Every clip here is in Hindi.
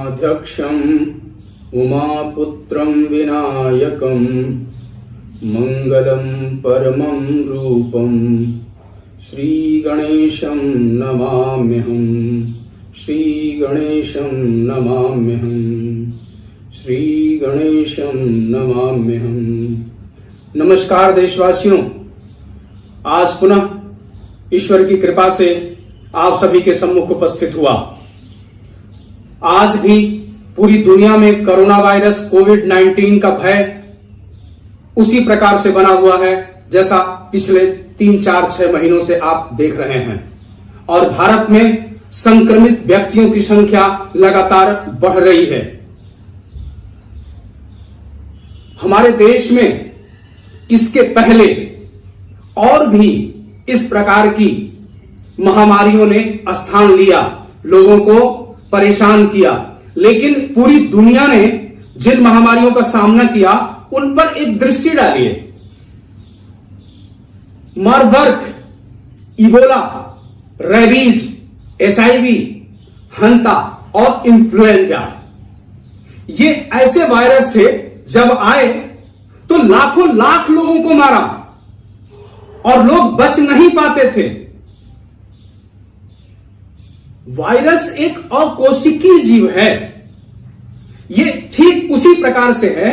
गणाध्यक्षं उमापुत्रं विनायकं मंगलं परमं रूपं श्रीगणेशं नमाम्यहम् श्रीगणेशं नमाम्यहम् श्रीगणेशं नमाम्यहम्। नमस्कार देशवासियों, आज पुनः ईश्वर की कृपा से आप सभी के सम्मुख उपस्थित हुआ। आज भी पूरी दुनिया में कोरोना वायरस कोविड-19 का भय उसी प्रकार से बना हुआ है जैसा पिछले 3-4-6 महीनों से आप देख रहे हैं, और भारत में संक्रमित व्यक्तियों की संख्या लगातार बढ़ रही है। हमारे देश में इसके पहले और भी इस प्रकार की महामारियों ने स्थान लिया, लोगों को परेशान किया, लेकिन पूरी दुनिया ने जिन महामारियों का सामना किया उन पर एक दृष्टि डालिए। मारबर्ग, इबोला, रेबीज, HIV, हंता और इन्फ्लुएंजा, ये ऐसे वायरस थे जब आए तो लाखों लाख लोगों को मारा और लोग बच नहीं पाते थे। वायरस एक अकोशिकीय जीव है। ये ठीक उसी प्रकार से है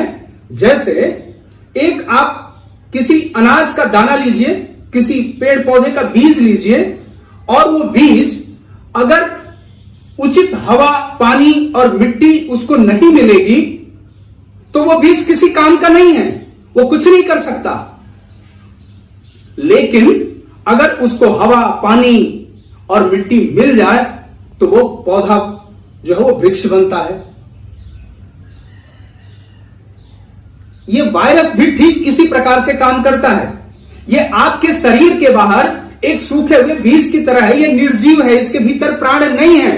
जैसे एक आप किसी अनाज का दाना लीजिए, किसी पेड़ पौधे का बीज लीजिए, और वो बीज अगर उचित हवा, पानी और मिट्टी उसको नहीं मिलेगी तो वो बीज किसी काम का नहीं है, वो कुछ नहीं कर सकता। लेकिन अगर उसको हवा, पानी और मिट्टी मिल जाए तो वो पौधा जो है वो वृक्ष बनता है। ये वायरस भी ठीक इसी प्रकार से काम करता है। ये आपके शरीर के बाहर एक सूखे हुए बीज की तरह है, ये निर्जीव है, इसके भीतर प्राण नहीं है।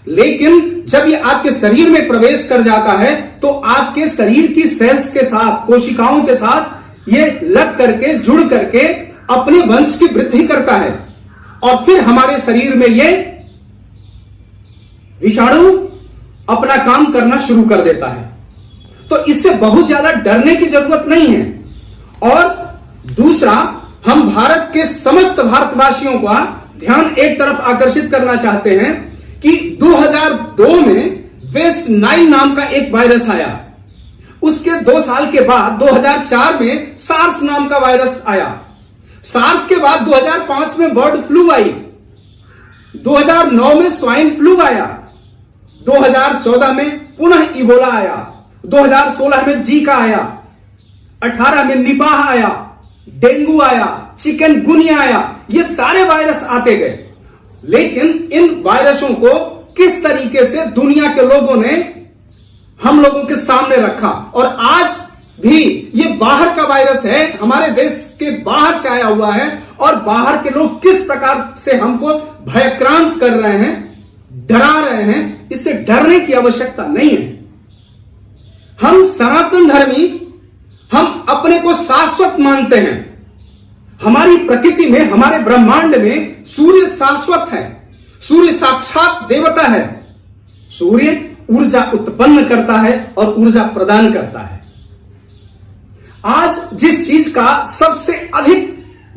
लेकिन जब ये आपके शरीर में प्रवेश कर जाता है तो आपके शरीर की सेल्स के साथ, कोशिकाओं के साथ ये लग करके, जुड़ करके अपने वंश की वृद्धि करता है, और फिर हमारे शरीर में ये विषाणु अपना काम करना शुरू कर देता है। तो इससे बहुत ज्यादा डरने की जरूरत नहीं है। और दूसरा, हम भारत के समस्त भारतवासियों का ध्यान एक तरफ आकर्षित करना चाहते हैं कि 2002 में वेस्ट नाइल नाम का एक वायरस आया। उसके 2 साल के बाद 2004 में सार्स नाम का वायरस आया। सार्स के बाद 2005 में बर्ड फ्लू आई, 2009 में स्वाइन फ्लू आया, 2014 में पुनः इबोला आया, 2016 में जीका आया, 18 में निपाह आया, डेंगू आया, चिकनगुनिया आया। ये सारे वायरस आते गए, लेकिन इन वायरसों को किस तरीके से दुनिया के लोगों ने हम लोगों के सामने रखा, और आज भी ये बाहर का वायरस है, हमारे देश के बाहर से आया हुआ है, और बाहर के लोग किस प्रकार से हमको भयक्रांत कर रहे हैं, डरा रहे हैं। इससे डरने की आवश्यकता नहीं है। हम सनातन धर्मी, हम अपने को शाश्वत मानते हैं। हमारी प्रकृति में, हमारे ब्रह्मांड में सूर्य शाश्वत है, सूर्य साक्षात देवता है। सूर्य ऊर्जा उत्पन्न करता है और ऊर्जा प्रदान करता है। आज जिस चीज का सबसे अधिक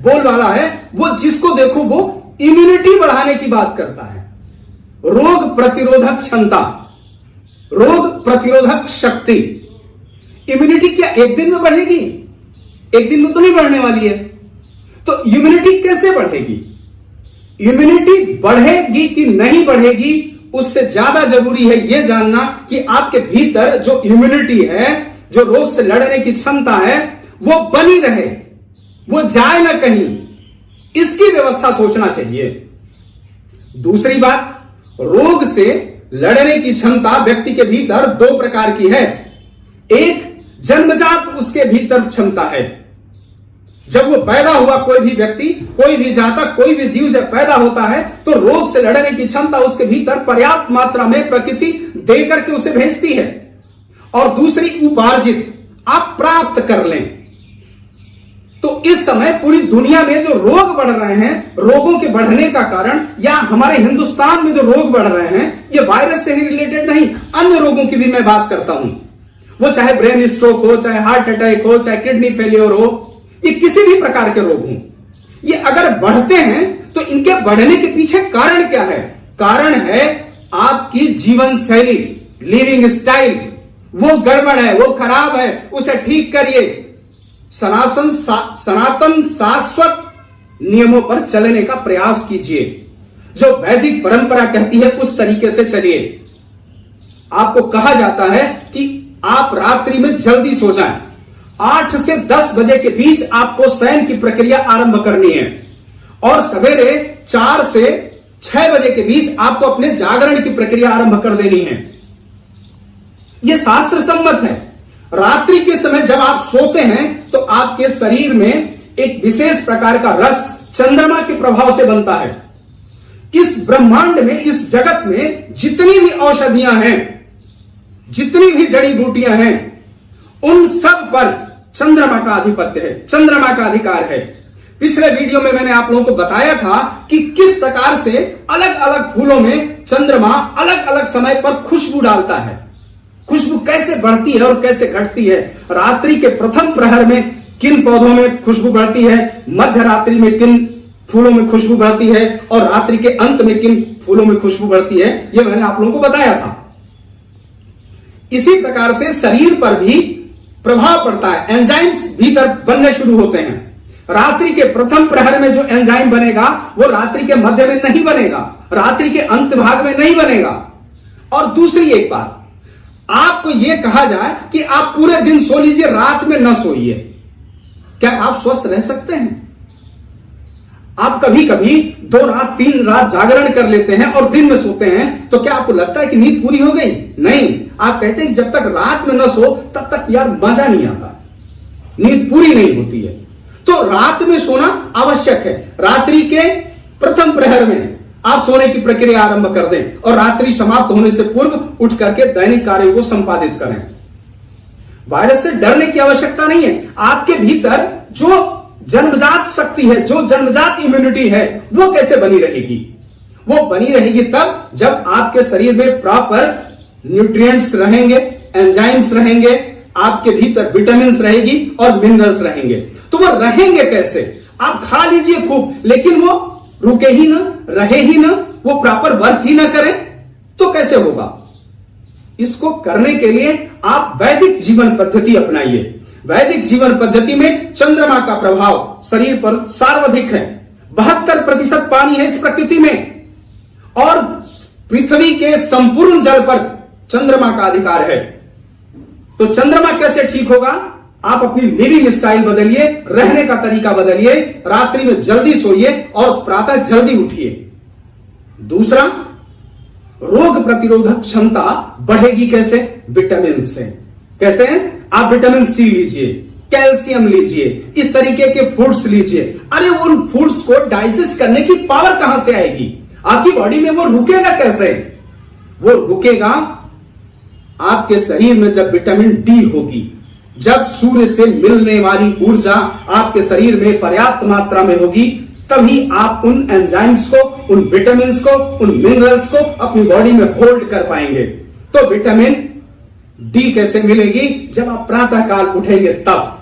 बोलबाला है, वो जिसको देखो वो इम्यूनिटी बढ़ाने की बात करता है। रोग प्रतिरोधक क्षमता, रोग प्रतिरोधक शक्ति। इम्यूनिटी क्या एक दिन में बढ़ेगी? एक दिन में तो नहीं बढ़ने वाली है। तो इम्यूनिटी कैसे बढ़ेगी? इम्यूनिटी बढ़ेगी कि नहीं बढ़ेगी, उससे ज्यादा जरूरी है यह जानना कि आपके भीतर जो इम्यूनिटी है, जो रोग से लड़ने की क्षमता है, वो बनी रहे, वो जाए ना कहीं। इसकी व्यवस्था सोचना चाहिए। दूसरी बात, रोग से लड़ने की क्षमता व्यक्ति के भीतर 2 प्रकार की है। एक जन्मजात उसके भीतर क्षमता है। जब वो पैदा हुआ, कोई भी व्यक्ति, कोई भी जातक, कोई भी जीव जब पैदा होता है तो रोग से लड़ने की क्षमता उसके भीतर पर्याप्त मात्रा में प्रकृति दे करके उसे भेजती है। और दूसरी उपार्जित, आप प्राप्त कर लें। तो तो इस समय पूरी दुनिया में जो रोग बढ़ रहे हैं, रोगों के बढ़ने का कारण या हमारे हिंदुस्तान में जो रोग बढ़ रहे हैं, ये वायरस से ही रिलेटेड नहीं, अन्य रोगों की भी मैं बात करता हूं। वो चाहे ब्रेन स्ट्रोक हो, चाहे हार्ट अटैक हो, चाहे किडनी फेलियर हो, ये किसी भी प्रकार के रोग हों, ये अगर बढ़ते हैं तो इनके बढ़ने के पीछे कारण क्या है? कारण है आपकी जीवन शैली, लिविंग स्टाइल। वो गड़बड़ है, वो खराब है, उसे ठीक करिए। सनातन शाश्वत नियमों पर चलने का प्रयास कीजिए, जो वैदिक परंपरा कहती है उस तरीके से चलिए। आपको कहा जाता है कि आप रात्रि में जल्दी सो जाएं। 8 से 10 बजे के बीच आपको शयन की प्रक्रिया आरंभ करनी है और सवेरे 4 से 6 बजे के बीच आपको अपने जागरण की प्रक्रिया आरंभ कर देनी है। यह शास्त्र सम्मत है। रात्रि के समय जब आप सोते हैं तो आपके शरीर में एक विशेष प्रकार का रस चंद्रमा के प्रभाव से बनता है। इस ब्रह्मांड में, इस जगत में जितनी भी औषधियां हैं, जितनी भी जड़ी बूटियां हैं, उन सब पर चंद्रमा का आधिपत्य है, चंद्रमा का अधिकार है। पिछले वीडियो में मैंने आप लोगों को बताया था कि किस प्रकार से अलग अलग फूलों में चंद्रमा अलग अलग समय पर खुशबू डालता है। खुशबू कैसे बढ़ती है और कैसे घटती है। रात्रि के प्रथम प्रहर में किन पौधों में खुशबू बढ़ती है, मध्य रात्रि में किन फूलों में खुशबू बढ़ती है और रात्रि के अंत में किन फूलों में खुशबू बढ़ती है, यह मैंने आप लोगों को बताया था। इसी प्रकार से शरीर पर भी प्रभाव पड़ता है। एंजाइम्स भीतर बनने शुरू होते हैं। रात्रि के प्रथम प्रहर में जो एंजाइम बनेगा वो रात्रि के मध्य में नहीं बनेगा, रात्रि के अंत भाग में नहीं बनेगा। और दूसरी एक बात, आपको यह कहा जाए कि आप पूरे दिन सो लीजिए, रात में न सोइए, क्या आप स्वस्थ रह सकते हैं? आप कभी कभी 2 रात 3 रात जागरण कर लेते हैं और दिन में सोते हैं, तो क्या आपको लगता है कि नींद पूरी हो गई? नहीं, आप कहते हैं कि जब तक रात में न सो तब तक यार मजा नहीं आता, नींद पूरी नहीं होती है। तो रात में सोना आवश्यक है। रात्रि के प्रथम प्रहर में आप सोने की प्रक्रिया आरंभ कर दें और रात्रि समाप्त होने से पूर्व उठ करके दैनिक कार्यों को संपादित करें। वायरस से डरने की आवश्यकता नहीं है। आपके भीतर जो जन्मजात शक्ति है, जो जन्मजात इम्यूनिटी है, वो कैसे बनी रहेगी? वो बनी रहेगी तब जब आपके शरीर में प्रॉपर न्यूट्रिएंट्स रहेंगे, एंजाइम्स रहेंगे, आपके भीतर विटामिन्स रहेगी और मिनरल्स रहेंगे। तो वो रहेंगे कैसे? आप खा लीजिए खूब, लेकिन वो रुके ही ना, रहे ही ना, वो प्रॉपर वर्क ही ना करें, तो कैसे होगा? इसको करने के लिए आप वैदिक जीवन पद्धति अपनाइए। वैदिक जीवन पद्धति में चंद्रमा का प्रभाव शरीर पर सर्वाधिक है। 72% पानी है इस प्रकृति में और पृथ्वी के संपूर्ण जल पर चंद्रमा का अधिकार है। तो चंद्रमा कैसे ठीक होगा? आप अपनी लिविंग स्टाइल बदलिए, रहने का तरीका बदलिए, रात्रि में जल्दी सोइए और प्रातः जल्दी उठिए। दूसरा, रोग प्रतिरोधक क्षमता बढ़ेगी कैसे? विटामिन से। कहते हैं आप विटामिन सी लीजिए, कैल्शियम लीजिए, इस तरीके के फूड्स लीजिए। अरे उन फूड्स को डाइजेस्ट करने की पावर कहां से आएगी? आपकी बॉडी में वो रुकेगा कैसे? वो रुकेगा आपके शरीर में जब विटामिन डी होगी, जब सूर्य से मिलने वाली ऊर्जा आपके शरीर में पर्याप्त मात्रा में होगी, तभी आप उन एंजाइम्स को, उन विटामिन को, उन मिनरल्स को अपनी बॉडी में होल्ड कर पाएंगे। तो विटामिन डी कैसे मिलेगी? जब आप प्रातः काल उठेंगे, तब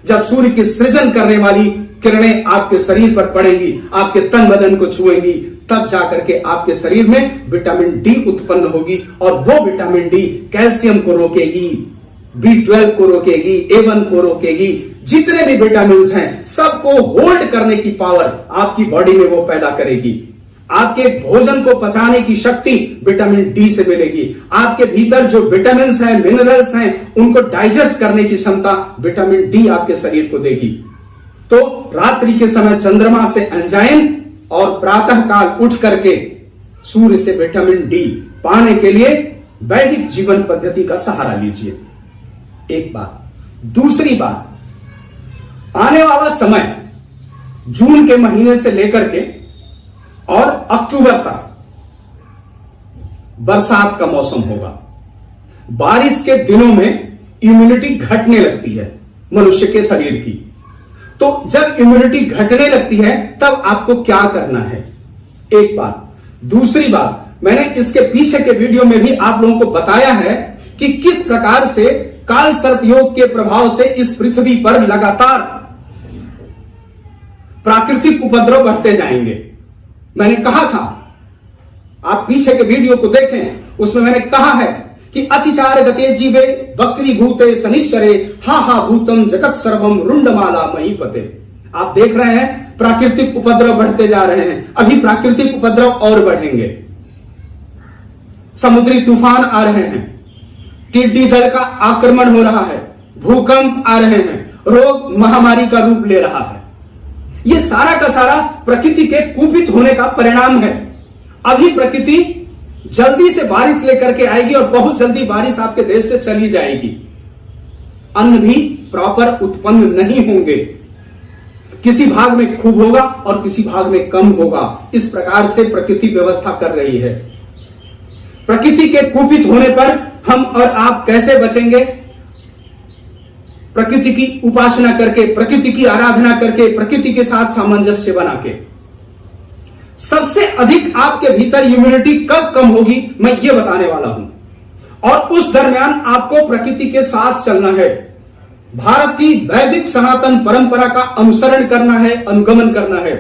जब सूर्य की सृजन करने वाली किरणें आपके शरीर पर पड़ेंगी, आपके तन बदन को छुएंगी, तब जाकर के आपके शरीर में विटामिन डी उत्पन्न होगी और वो विटामिन डी कैल्शियम को रोकेगी, B12 को रोकेगी, A1 को रोकेगी। जितने भी विटामिन हैं सबको होल्ड करने की पावर आपकी बॉडी में वो पैदा करेगी। आपके भोजन को पचाने की शक्ति विटामिन डी से मिलेगी। आपके भीतर जो विटामिन हैं, मिनरल्स हैं, उनको डाइजेस्ट करने की क्षमता विटामिन डी आपके शरीर को देगी। तो रात्रि के समय चंद्रमा से एंजाइम और प्रातः काल उठ करके सूर्य से विटामिन डी पाने के लिए वैदिक जीवन पद्धति का सहारा लीजिए। एक बात। दूसरी बात, आने वाला समय जून के महीने से लेकर के और अक्टूबर तक बरसात का मौसम होगा। बारिश के दिनों में इम्यूनिटी घटने लगती है मनुष्य के शरीर की। तो जब इम्यूनिटी घटने लगती है तब आपको क्या करना है, एक बात। दूसरी बात, मैंने इसके पीछे के वीडियो में भी आप लोगों को बताया है कि किस प्रकार से काल सर्प योग के प्रभाव से इस पृथ्वी पर लगातार प्राकृतिक उपद्रव बढ़ते जाएंगे। मैंने कहा था, आप पीछे के वीडियो को देखें, उसमें मैंने कहा है कि अतिचार गते जीवे वक्री भूते शनिश्चरे हा हा भूतम जगत सर्वम रुंडमाला महीपते। आप देख रहे हैं प्राकृतिक उपद्रव बढ़ते जा रहे हैं, अभी प्राकृतिक उपद्रव और बढ़ेंगे। समुद्री तूफान आ रहे हैं, टिड्डी दल का आक्रमण हो रहा है, भूकंप आ रहे हैं, रोग महामारी का रूप ले रहा है। यह सारा का सारा प्रकृति के कुपित होने का परिणाम है। अभी प्रकृति जल्दी से बारिश लेकर के आएगी और बहुत जल्दी बारिश आपके देश से चली जाएगी। अन्न भी प्रॉपर उत्पन्न नहीं होंगे, किसी भाग में खूब होगा और किसी भाग में कम होगा। इस प्रकार से प्रकृति व्यवस्था कर रही है। प्रकृति के कुपित होने पर हम और आप कैसे बचेंगे? प्रकृति की उपासना करके, प्रकृति की आराधना करके, प्रकृति के साथ सामंजस्य बना के। सबसे अधिक आपके भीतर इम्यूनिटी कब कम होगी, मैं ये बताने वाला हूं। और उस दरमियान आपको प्रकृति के साथ चलना है, भारत की वैदिक सनातन परंपरा का अनुसरण करना है, अनुगमन करना है।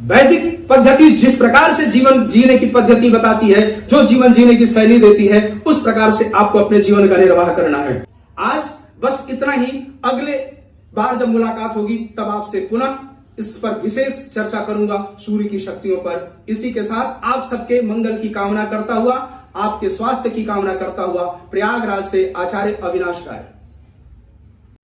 वैदिक पद्धति जिस प्रकार से जीवन जीने की पद्धति बताती है, जो जीवन जीने की शैली देती है, उस प्रकार से आपको अपने जीवन का निर्वाह करना है। आज बस इतना ही। अगले बार जब मुलाकात होगी तब आपसे पुनः इस पर विशेष चर्चा करूंगा, सूर्य की शक्तियों पर। इसी के साथ आप सबके मंगल की कामना करता हुआ, आपके स्वास्थ्य की कामना करता हुआ, प्रयागराज से आचार्य अविनाश राय।